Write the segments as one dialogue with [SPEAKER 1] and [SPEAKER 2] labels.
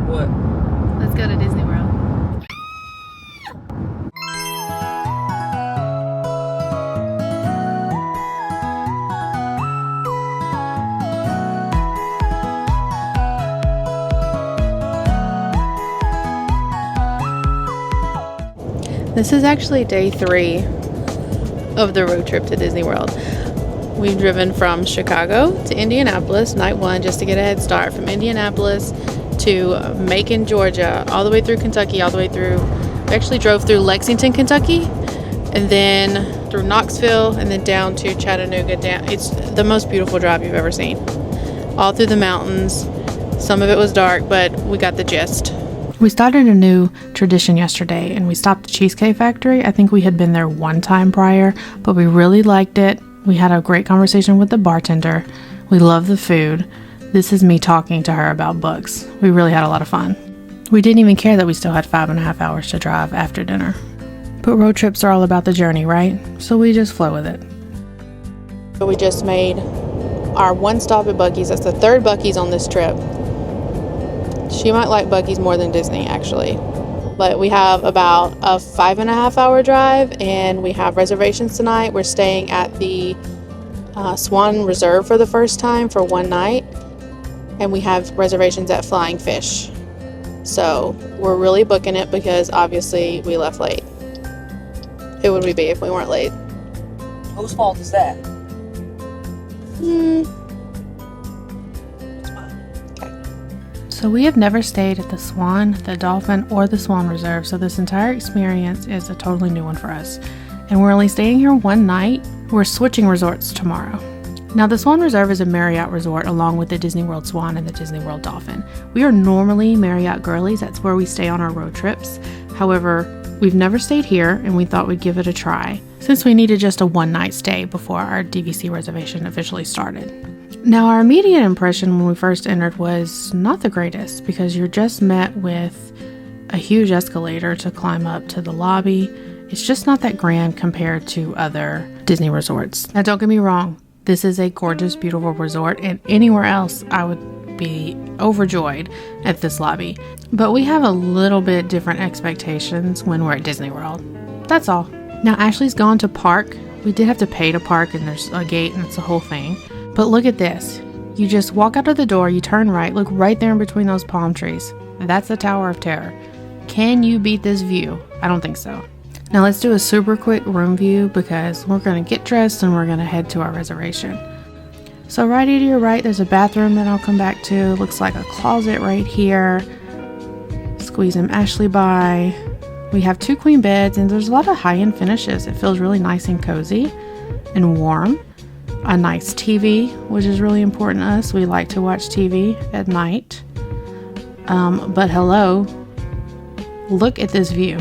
[SPEAKER 1] What?
[SPEAKER 2] Let's go to Disney World. This is actually day 3 of the road trip to Disney World. We've driven from Chicago to Indianapolis, night 1, just to get a head start. From Indianapolis to Macon, Georgia, all the way through Kentucky, all the way through. We actually drove through Lexington, Kentucky, and then through Knoxville, and then down to Chattanooga. It's the most beautiful drive you've ever seen. All through the mountains. Some of it was dark, but we got the gist. We started a new tradition yesterday, and we stopped at Cheesecake Factory. I think we had been there one time prior, but we really liked it. We had a great conversation with the bartender. We love the food. This is me talking to her about books. We really had a lot of fun. We didn't even care that we still had 5.5 hours to drive after dinner. But road trips are all about the journey, right? So we just flow with it. We just made our one stop at Buc-ee's. That's the 3rd Buc-ee's on this trip. She might like Buc-ee's more than Disney, actually. But we have about a 5.5 hour drive, and we have reservations tonight. We're staying at the Swan Reserve for the first time for one night, and we have reservations at Flying Fish. So we're really booking it because obviously we left late. Who would we be if we weren't late?
[SPEAKER 1] Whose fault is that?
[SPEAKER 2] So we have never stayed at the Swan, the Dolphin, or the Swan Reserve, so this entire experience is a totally new one for us. And we're only staying here one night. We're switching resorts tomorrow. Now, the Swan Reserve is a Marriott resort along with the Disney World Swan and the Disney World Dolphin. We are normally Marriott girlies. That's where we stay on our road trips. However, we've never stayed here, and we thought we'd give it a try since we needed just a one-night stay before our DVC reservation officially started. Now, our immediate impression when we first entered was not the greatest because you're just met with a huge escalator to climb up to the lobby. It's just not that grand compared to other Disney resorts. Now, don't get me wrong. This is a gorgeous, beautiful resort, and anywhere else I would be overjoyed at this lobby. But we have a little bit different expectations when we're at Disney World. That's all. Now, Ashley's gone to park. We did have to pay to park, and there's a gate, and it's a whole thing. But look at this. You just walk out of the door, you turn right, look right there in between those palm trees. That's the Tower of Terror. Can you beat this view? I don't think so. Now let's do a super quick room view because we're going to get dressed and we're going to head to our reservation. So right to your right, there's a bathroom that I'll come back to. Looks like a closet right here. Squeezing Ashley by. We have 2 queen beds, and there's a lot of high-end finishes. It feels really nice and cozy and warm. A nice TV, which is really important to us. We like to watch TV at night. But hello, look at this view.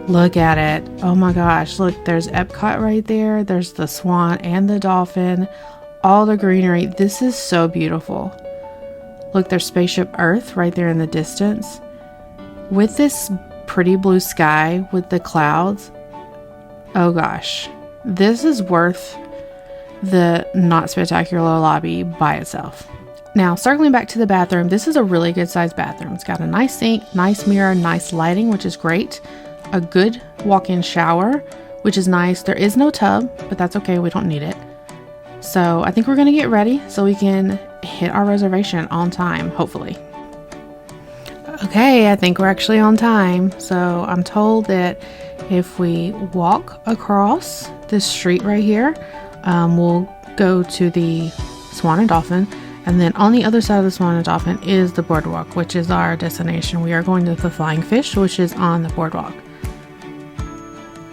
[SPEAKER 2] Look at it. Oh my gosh, look, there's Epcot right there. There's the Swan and the Dolphin. All the greenery. This is so beautiful. Look, there's Spaceship Earth right there in the distance. With this pretty blue sky with the clouds. Oh gosh, this is worth the not spectacular lobby by itself. Now, circling back to the bathroom, this is a really good sized bathroom. It's got a nice sink, nice mirror, nice lighting, which is great. A good walk-in shower, which is nice. There is no tub, but that's okay. We don't need it. So I think we're going to get ready so we can hit our reservation on time, hopefully. Okay, I think we're actually on time. So I'm told that if we walk across this street right here, we'll go to the Swan and Dolphin, and then on the other side of the Swan and Dolphin is the Boardwalk, which is our destination. We are going to the Flying Fish, which is on the Boardwalk.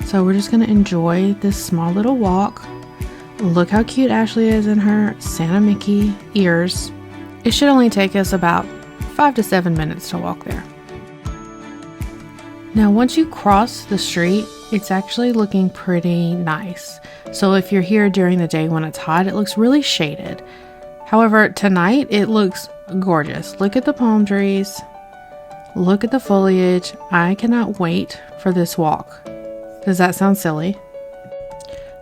[SPEAKER 2] So we're just going to enjoy this small little walk. Look how cute Ashley is in her Santa Mickey ears. It should only take us about 5 to 7 minutes to walk there. Now, once you cross the street, it's actually looking pretty nice. So if you're here during the day when it's hot, it looks really shaded. However, tonight it looks gorgeous. Look at the palm trees. Look at the foliage. I cannot wait for this walk. Does that sound silly?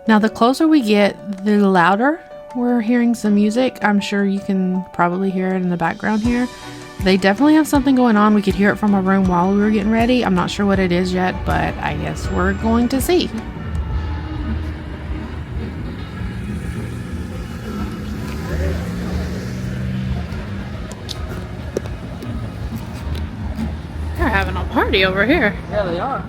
[SPEAKER 2] Now, the closer we get, the louder we're hearing some music. I'm sure you can probably hear it in the background here. They definitely have something going on. We could hear it from our room while we were getting ready. I'm not sure what it is yet, but I guess we're going to see. They're having a party over here.
[SPEAKER 1] Yeah, they are.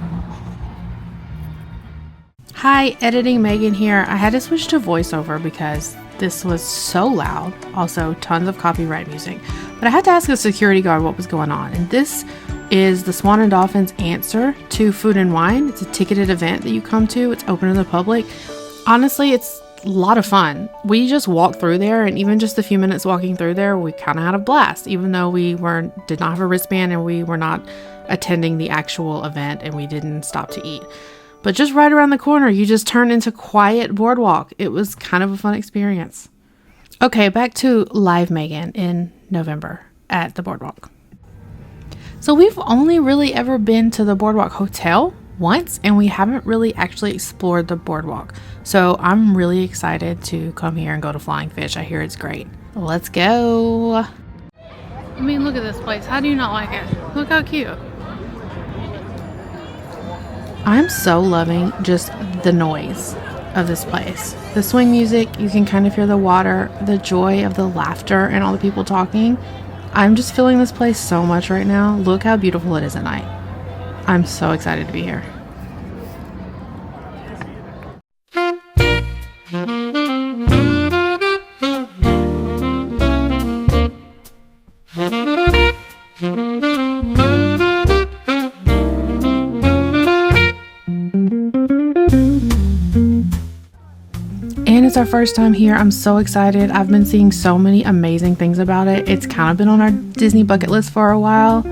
[SPEAKER 2] Hi, editing Megan here. I had to switch to voiceover because this was so loud. Also, tons of copyright music. But I had to ask a security guard what was going on. And this is the Swan and Dolphin's answer to Food and Wine. It's a ticketed event that you come to. It's open to the public. Honestly, it's a lot of fun. We just walked through there, and even just a few minutes walking through there, we kind of had a blast. Even though we did not have a wristband and we were not attending the actual event and we didn't stop to eat. But just right around the corner, you just turn into quiet boardwalk. It was kind of a fun experience. Okay, back to Live Megan in November at the boardwalk. So we've only really ever been to the boardwalk hotel once, and we haven't really actually explored the boardwalk. So I'm really excited to come here and go to Flying Fish. I hear it's great. Let's go. I mean, look at this place. How do you not like it? Look how cute. I'm so loving just the noise of this place. The swing music, you can kind of hear the water, the joy of the laughter and all the people talking. I'm just feeling this place so much right now. Look how beautiful it is at night. I'm so excited to be here. And it's our first time here. I'm so excited. I've been seeing so many amazing things about it. It's kind of been on our Disney bucket list for a while.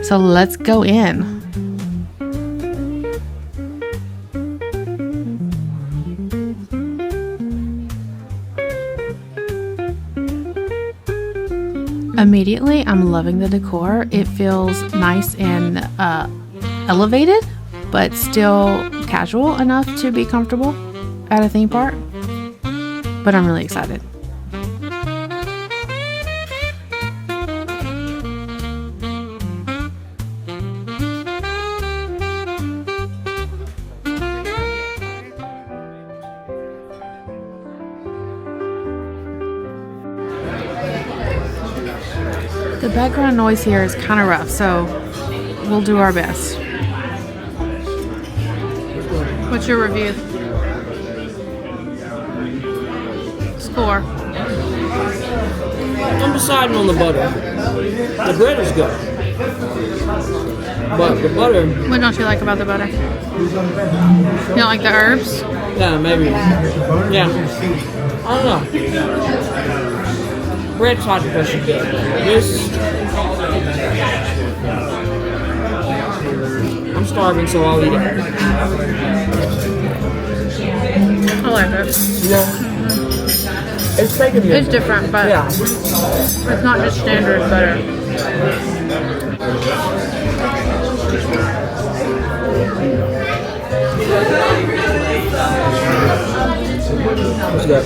[SPEAKER 2] So let's go in. Immediately, I'm loving the decor. It feels nice and elevated, but still casual enough to be comfortable at a theme park. But I'm really excited. The background noise here is kind of rough, so we'll do our best. What's your review? Score.
[SPEAKER 1] I'm deciding on the butter. The bread is good. But the butter...
[SPEAKER 2] What don't you like about the butter? You don't like the herbs?
[SPEAKER 1] Yeah, maybe. Yeah. I don't know. Bread's hot because it's good. This... I'm starving, so I'll eat it.
[SPEAKER 2] I like it.
[SPEAKER 1] Yeah. It's taking me.
[SPEAKER 2] It's different, but
[SPEAKER 1] yeah.
[SPEAKER 2] It's not just standard butter.
[SPEAKER 1] It's good.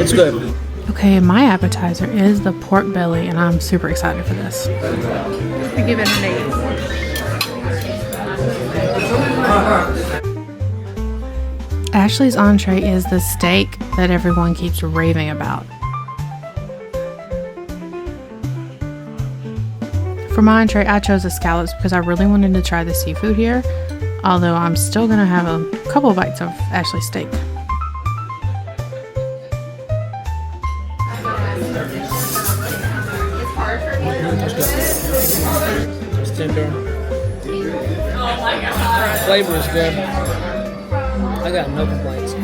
[SPEAKER 1] It's good.
[SPEAKER 2] Okay, my appetizer is the pork belly, and I'm super excited for this. I give it an 8. Ashley's entree is the steak that everyone keeps raving about. For my entree, I chose the scallops because I really wanted to try the seafood here, although I'm still going to have a couple bites of Ashley's steak.
[SPEAKER 1] It's tender. Flavor is good. I got no complaints.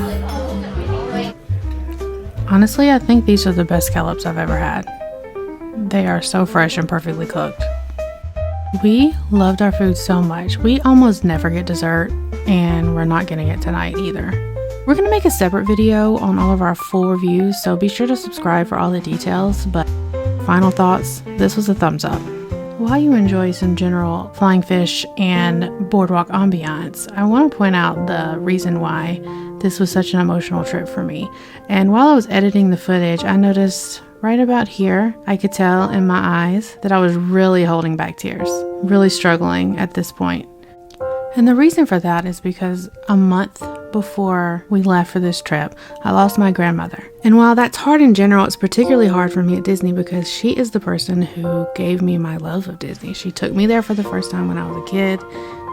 [SPEAKER 2] Honestly, I think these are the best scallops I've ever had. They are so fresh and perfectly cooked. We loved our food so much. We almost never get dessert, and we're not getting it tonight either. We're going to make a separate video on all of our full reviews, so be sure to subscribe for all the details. But final thoughts, this was a thumbs up. While you enjoy some general Flying Fish and boardwalk ambiance, I want to point out the reason why this was such an emotional trip for me. And while I was editing the footage, I noticed right about here, I could tell in my eyes that I was really holding back tears, really struggling at this point. And the reason for that is because a month before we left for this trip, I lost my grandmother. And while that's hard in general, it's particularly hard for me at Disney because she is the person who gave me my love of Disney. She took me there for the first time when I was a kid.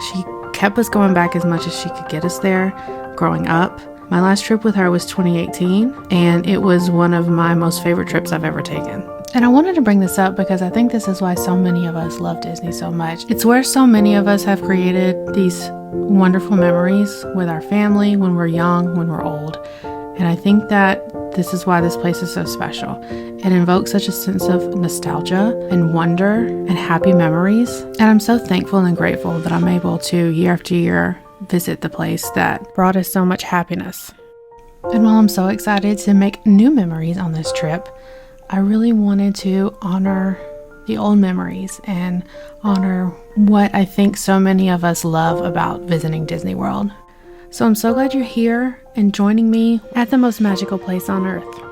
[SPEAKER 2] She kept us going back as much as she could get us there growing up. My last trip with her was 2018, and it was one of my most favorite trips I've ever taken. And I wanted to bring this up because I think this is why so many of us love Disney so much. It's where so many of us have created these wonderful memories with our family when we're young, when we're old. And I think that this is why this place is so special. It invokes such a sense of nostalgia and wonder and happy memories. And I'm so thankful and grateful that I'm able to, year after year, visit the place that brought us so much happiness. And while I'm so excited to make new memories on this trip, I really wanted to honor the old memories and honor what I think so many of us love about visiting Disney World. So I'm so glad you're here and joining me at the most magical place on earth.